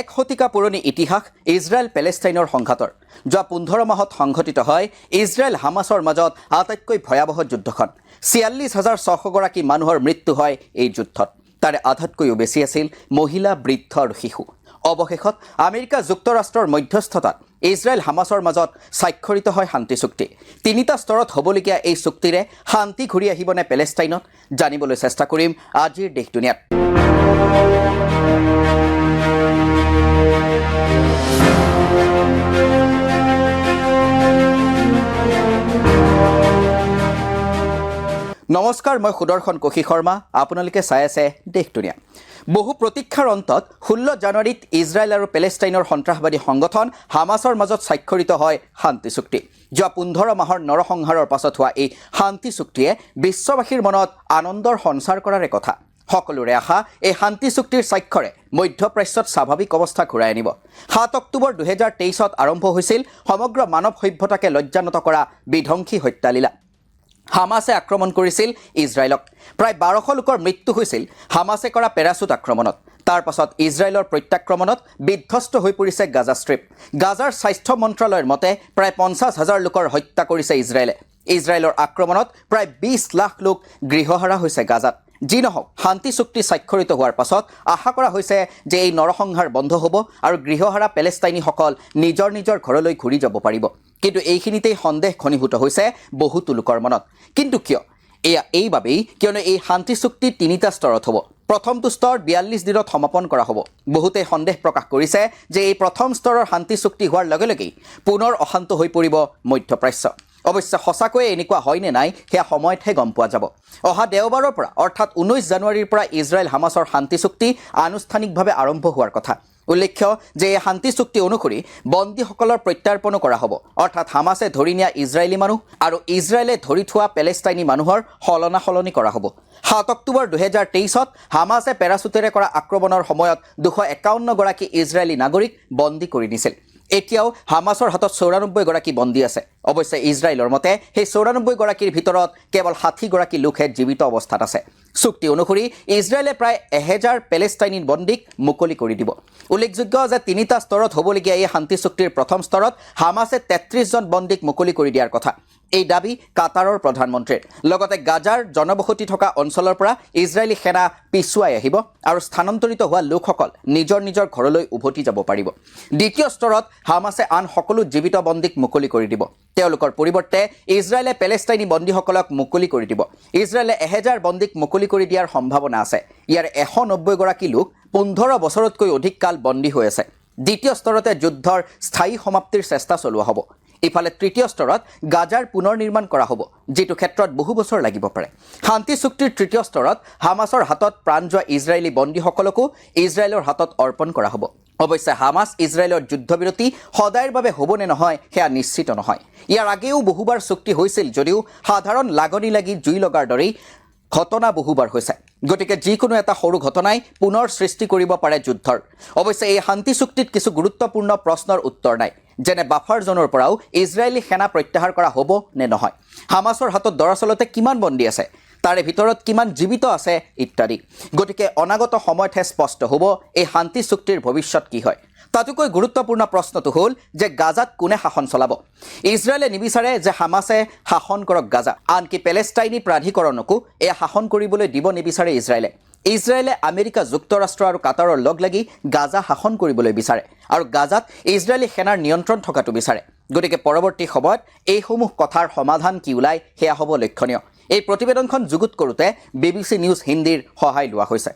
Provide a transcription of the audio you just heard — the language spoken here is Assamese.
এক শতিকা পুৰণি ইতিহাস ইজৰাইল পেলেষ্টাইনৰ সংঘাতৰ যোৱা 15 মাহত সংঘটিত হয় ইজৰাইল হামাছৰ মাজত আটাইতকৈ ভয়াৱহ যুদ্ধখন ৪৬,৬০০ গৰাকী মানুহৰ মৃত্যু হয় এই যুদ্ধত তাৰে আধাতকৈও বেছি আছিল মহিলা বৃদ্ধ আৰু শিশু অৱশেষত আমেৰিকা যুক্তৰাষ্ট্ৰৰ মধ্যস্থতাত ইজৰাইল হামাছৰ মাজত স্বাক্ষৰিত হয় শান্তি চুক্তি তিনিটা স্তৰত হ'বলগীয়া এই চুক্তিৰে শান্তি ঘূৰি আহিবনে পেলেষ্টাইনত জানিবলৈ চেষ্টা কৰিম আজিৰ দেশ দুনিয়াত নমস্কাৰ মই সুদৰ্শন কোশী শৰ্মা আপোনালোকে চাই আছে দেশ দুনিয়া বহু প্ৰতীক্ষাৰ অন্তত 16 জানুৱাৰীত ইজৰাইল আৰু পেলেষ্টাইনৰ সন্ত্ৰাসবাদী সংগঠন হামাছৰ মাজত স্বাক্ষৰিত হয় শান্তি চুক্তি যোৱা 15 মাহৰ নৰসংহাৰৰ পাছত হোৱা এই শান্তি চুক্তিয়ে বিশ্ববাসীৰ মনত আনন্দৰ সঞ্চাৰ কৰাৰ কথা সকলোৰে আশা এই শান্তি চুক্তিৰ স্বাক্ষৰে মধ্যপ্ৰাচ্যত স্বাভাৱিক অৱস্থা ঘূৰাই আনিব 7 অক্টোবৰ 2023ত আৰম্ভ হৈছিল সমগ্ৰ মানৱ সভ্যতাকে লজ্জানত কৰা বিধ্বংসী হত্যালীলা হামাছে আক্ৰমণ কৰিছিল ইজৰাইলক প্ৰায় 1200 লোকৰ মৃত্যু হৈছিল হামাছে কৰা পেৰাচুট আক্ৰমণত তাৰ পাছত ইজৰাইলৰ প্ৰত্যাক্ৰমণত বিধ্বস্ত হৈ পৰিছে গাজা ষ্ট্ৰিপ গাজাৰ স্বাস্থ্য মন্ত্ৰালয়ৰ মতে প্ৰায় 50,000 লোকৰ হত্যা কৰিছে ইজৰাইলৰ আক্ৰমণত প্ৰায় 20 লাখ লোক গৃহহাৰা হৈছে গাজাত যি নহওক শান্তি চুক্তি স্বাক্ষৰিত হোৱাৰ পাছত আশা কৰা হৈছে যে এই নৰসংহাৰ বন্ধ হ'ব আৰু গৃহহাৰা পেলেষ্টাইনীসকল নিজৰ ঘৰলৈ ঘূৰি যাব পাৰিব কিন্তু এইখিনিতেই সন্দেহ ঘনীভূত হৈছে বহুতো লোকৰ মনত কিন্তু কিয় এইবাবেই কিয়নো এই শান্তি চুক্তি তিনিটা স্তৰত হ'ব প্ৰথমটো স্তৰ 42 দিনত সমাপন কৰা হ'ব বহুতে সন্দেহ প্ৰকাশ কৰিছে যে এই প্ৰথম স্তৰৰ শান্তি চুক্তি হোৱাৰ লগে লগেই পুনৰ অশান্ত হৈ পৰিব মধ্যপ্ৰাচ্য অৱশ্যে সঁচাকৈয়ে এনেকুৱা হয় নে নাই সেয়া সময়তহে গম পোৱা যাব অহা দেওবাৰৰ পৰা অৰ্থাৎ 19 জানুৱাৰীৰ পৰা ইজৰাইল হামাছৰ শান্তি চুক্তি আনুষ্ঠানিকভাৱে আৰম্ভ হোৱাৰ কথা উল্লেখ্য যে এই শান্তি চুক্তি অনুসৰি বন্দীসকলৰ প্ৰত্যাৰ্পণো কৰা হ'ব অৰ্থাৎ হামাছে ধৰি নিয়া ইজৰাইলী মানুহ আৰু ইজৰাইলে ধৰি থোৱা পেলেষ্টাইনী মানুহৰ সলনি কৰা হ'ব 7 অক্টোবৰ 2023ত হামাছে পেৰাচুটেৰে কৰা আক্ৰমণৰ সময়ত 251 গৰাকী ইজৰাইলী নাগৰিক বন্দী কৰি নিছিল এতিয়াও হামাছৰ হাতত 94 গৰাকী বন্দী আছে অৱশ্যে ইজৰাইলৰ মতে সেই 94 গৰাকীৰ ভিতৰত কেৱল 60 গৰাকী লোকহে জীৱিত অৱস্থাত আছে চুক্তি অনুসৰি ইজৰাইলে প্ৰায় 1000 পেলেষ্টাইনী বন্দীক মুকলি কৰি দিব উল্লেখযোগ্য যে তিনিটা স্তৰত হ'বলগীয়া এই শান্তি চুক্তিৰ প্ৰথম স্তৰত হামাছে 33 জন বন্দীক মুকলি কৰি দিয়াৰ কথা এই দাবী কাটাৰৰ প্ৰধানমন্ত্ৰীৰ লগতে গাজাৰ জনবসতি থকা অঞ্চলৰ পৰা ইজৰাইলী সেনা পিছুৱাই আহিব আৰু স্থানান্তৰিত হোৱা লোকসকল নিজৰ ঘৰলৈ উভতি যাব পাৰিব দ্বিতীয় স্তৰত হামাছে আন সকলো জীৱিত বন্দীক মুকলি কৰি দিব তেওঁলোকৰ পৰিৱৰ্তে ইজৰাইলে পেলেষ্টাইনী বন্দীসকলক মুকলি কৰি দিব ইজৰাইলে 1000 বন্দীক মুকলি কৰি দিয়াৰ সম্ভাৱনা আছে ইয়াৰ 190 গৰাকী লোক 15 বছৰতকৈ অধিক কাল বন্দী হৈ আছে দ্বিতীয় স্তৰতে যুদ্ধৰ স্থায়ী সমাপ্তিৰ চেষ্টা চলোৱা হ'ব ইফালে তৃতীয় স্তৰত গাজাৰ পুনৰ নিৰ্মাণ কৰা হ'ব যেটো ক্ষেত্ৰত বহু বছৰ লাগিব পাৰে শান্তি চুক্তিৰ তৃতীয় স্তৰত হামাছৰ হাতত প্ৰাণ যোৱা ইজৰাইলী বন্দীসকলকো ইজৰাইলৰ হাতত অৰ্পণ কৰা হ'ব অৱশ্যে হামাছ ইজৰাইলৰ যুদ্ধবিৰতি সদায়ৰ বাবে হ'ব নে নহয় সেয়া নিশ্চিত নহয় ইয়াৰ আগেও বহুবাৰ চুক্তি হৈছিল যদিও সাধাৰণ লাগনি লাগি জুই লগাৰ দৰেই ঘটনা বহুবাৰ হৈছে গতিকে যিকোনো এটা সৰু ঘটনাই পুনৰ সৃষ্টি কৰিব পাৰে যুদ্ধৰ অৱশ্যে এই শান্তি চুক্তিত কিছু গুৰুত্বপূৰ্ণ প্ৰশ্নৰ উত্তৰ নাই যেনে বাফাৰ জোনৰ পৰাও ইজৰাইলী সেনা প্ৰত্যাহাৰ কৰা হ'ব নে নহয় হামাছৰ হাতত দৰাচলতে কিমান বন্দী আছে তাৰে ভিতৰত কিমান জীৱিত আছে ইত্যাদি গতিকে অনাগত সময়তহে স্পষ্ট হ'ব এই শান্তি চুক্তিৰ ভৱিষ্যত কি হয় তাতোকৈ গুৰুত্বপূৰ্ণ প্ৰশ্নটো হ'ল যে গাজাত কোনে শাসন চলাব ইজৰাইলে নিবিচাৰে যে হামাছে শাসন কৰক গাজা আনকি পেলেষ্টাইনী প্ৰাধিকৰণকো এই শাসন কৰিবলৈ দিব নিবিচাৰে ইজৰাইলে আমেৰিকা যুক্তৰাষ্ট্ৰ আৰু কাটাৰৰ লগ লাগি গাজা শাসন কৰিবলৈ বিচাৰে আৰু গাজাত ইজৰাইলী সেনাৰ নিয়ন্ত্ৰণ থকাটো বিচাৰে গতিকে পৰৱৰ্তী সময়ত এইসমূহ কথাৰ সমাধান কি ওলাই সেয়া হ'ব লক্ষণীয় এই প্ৰতিবেদনখন যুগুত কৰোঁতে BBC নিউজ হিন্দীৰ সহায় লোৱা হৈছে